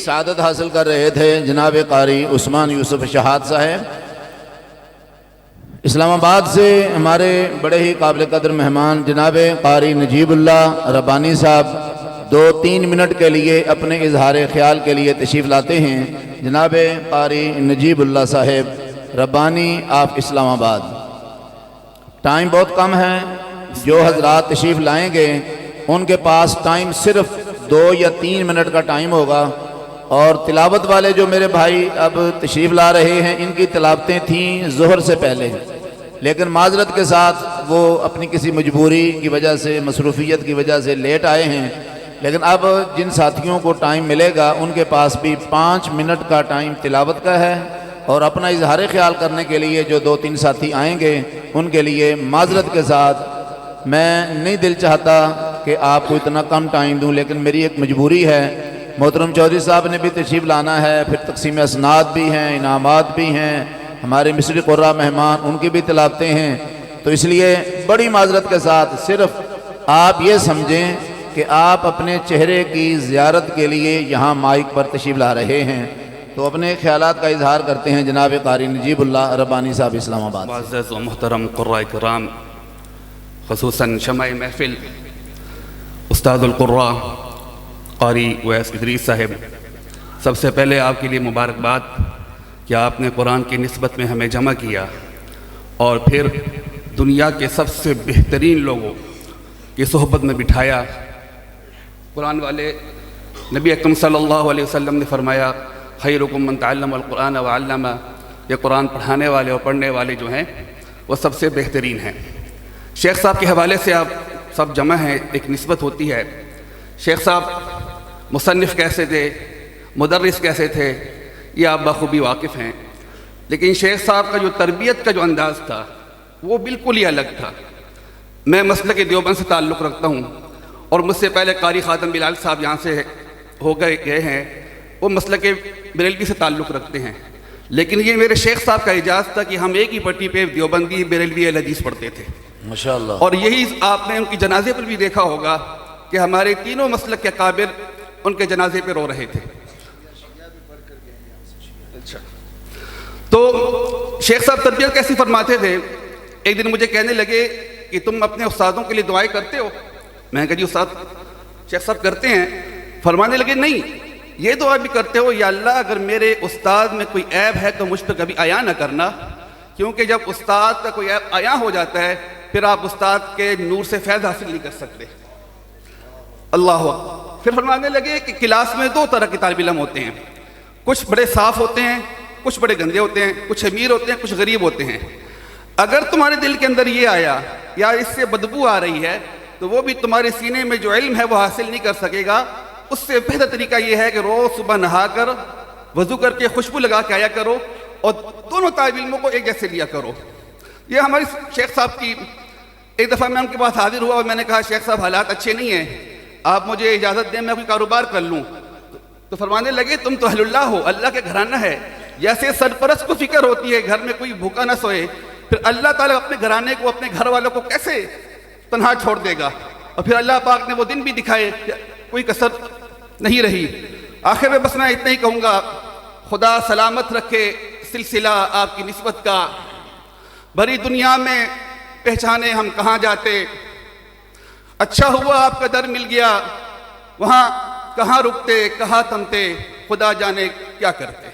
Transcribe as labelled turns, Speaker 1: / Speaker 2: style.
Speaker 1: सआदत हासिल कर रहे थे जनाब कारी उस्मान यूसुफ शहाद साहब। इस्लामाबाद से हमारे बड़े ही काबिल कदर मेहमान जनाब कारी नजीबुल्लाह रब्बानी साहब 2-3 मिनट के लिए अपने इजहार ख्याल के लिए तशरीफ़ लाते हैं। जनाब कारी नजीबुल्लाह साहब रब्बानी ऑफ इस्लामाबाद। टाइम बहुत कम है, जो हजरात तशरीफ़ लाएंगे उनके पास टाइम सिर्फ 2 या 3 मिनट का टाइम होगा। और तिलावत वाले जो मेरे भाई अब तशरीफ़ ला रहे हैं, इनकी तिलावतें थीं ज़ोहर से पहले, लेकिन माजरत के साथ वो अपनी किसी मजबूरी की वजह से, मसरूफ़ियत की वजह से लेट आए हैं। लेकिन अब जिन साथियों को टाइम मिलेगा उनके पास भी 5 मिनट का टाइम तिलावत का है। और अपना इजहार ख्याल करने के लिए जो 2-3 साथी आएंगे उनके लिए माजरत के साथ मैं नहीं दिल चाहता कि आपको इतना कम टाइम दूं, लेकिन मेरी एक मजबूरी है। मोहतरम चौधरी साहब ने भी तशरीफ़ लाना है, फिर तकसीम असनाद भी हैं, इनामात भी हैं, हमारे मिस्री कुर्रा मेहमान उनकी भी तिलावतें हैं। तो इसलिए बड़ी माजरत के साथ सिर्फ आप ये समझें कि आप अपने चेहरे की ज़ियारत के लिए यहाँ माइक पर तशरीफ़ ला रहे हैं। तो अपने ख्यालात का इजहार करते हैं जनाब कारी नजीबुल्लाह रब्बानी साहब इस्लामाबाद।
Speaker 2: मुअज़्ज़ज़ व मुहतरम क़ुर्रा किराम, ख़ुसूसन शमाए महफ़िल उस्तादुल क़ुर्रा कारी उवैस इदरीस साहब, सबसे पहले आपके लिए मुबारकबाद कि आपने कुरान की निस्बत में हमें जमा किया और फिर दुनिया के सबसे बेहतरीन लोगों की सोहबत में बिठाया। कुरान वाले नबी अकरम सल्लल्लाहु अलैहि वसल्लम ने फरमाया, खैरुकुम मन तअल्लमल कुरान व अल्लमा, ये कुरान पढ़ाने वाले और पढ़ने वाले जो हैं वो सबसे बेहतरीन हैं। शेख साहब के हवाले से आप सब जमा हैं, एक निस्बत होती है। शेख साहब मुसन्निफ़ कैसे थे, मुदर्रिस कैसे थे, ये आप बखूबी वाकिफ़ हैं। लेकिन शेख साहब का जो तरबियत का जो अंदाज़ था वो बिल्कुल ही अलग था। मैं मसलक देवबंद से ताल्लुक़ रखता हूँ और मुझसे पहले कारी ख़ातम बिलाल साहब यहाँ से हो गए हैं, वो मसलक बरेलवी से ताल्लुक़ रखते हैं। लेकिन ये मेरे शेख साहब का इजाज़ था कि हम एक ही पट्टी पे देवबंदी बरेलवी अहले हदीस पढ़ते थे
Speaker 1: माशाअल्लाह।
Speaker 2: और यही आपने उनकी जनाजे पर भी देखा होगा कि हमारे तीनों मसलक के काबिल उनके जनाजे पर रो रहे थे। अच्छा, तो शेख साहब तरबियत कैसी फरमाते थे, एक दिन मुझे कहने लगे कि तुम अपने उस्तादों के लिए दुआएं करते हो। मैंने कहा जी उस्ताद, शेख साहब करते हैं। फरमाने लगे नहीं, ये दुआ भी करते हो, या अल्लाह अगर मेरे उस्ताद में कोई ऐब है तो मुझ पर कभी आया ना करना, क्योंकि जब उस्ताद का कोई ऐब आया हो जाता है फिर आप उस्ताद के नूर से फैज़ हासिल नहीं कर सकते। अल्लाह अकबर। फिर फरमाने लगे कि क्लास में 2 तरह के तालिब इल्म होते हैं, कुछ बड़े साफ़ होते हैं, कुछ बड़े गंदे होते हैं, कुछ अमीर होते हैं, कुछ गरीब होते हैं। अगर तुम्हारे दिल के अंदर ये आया या इससे बदबू आ रही है तो वो भी तुम्हारे सीने में जो इल्म है वो हासिल नहीं कर सकेगा। उससे बेहतर तरीका ये है कि रोज़ सुबह नहा कर वज़ू करके खुशबू लगा के आया करो और दोनों तालिब इल्मों को एक जैसे लिया करो। ये हमारी शेख साहब की, एक दफ़ा मैं उनके पास हाजिर हुआ और मैंने कहा शेख साहब हालात अच्छे नहीं हैं, आप मुझे इजाज़त दें मैं कोई कारोबार कर लूँ। तो फरमाने लगे तुम तो अहलुल्लाह हो, अल्लाह के घराना है। जैसे सरपरस्त को फिक्र होती है घर में कोई भूखा ना सोए, फिर अल्लाह ताला अपने घराने को, अपने घर वालों को कैसे तन्हा छोड़ देगा। और फिर अल्लाह पाक ने वो दिन भी दिखाए, कोई कसर नहीं रही। आखिर में बस मैं इतना ही कहूँगा, खुदा सलामत रखे सिलसिला आपकी निस्बत का, भरी दुनिया में पहचाने हम कहाँ जाते। अच्छा हुआ आपका दर मिल गया, वहाँ कहाँ रुकते, कहाँ थमते, खुदा जाने क्या करते।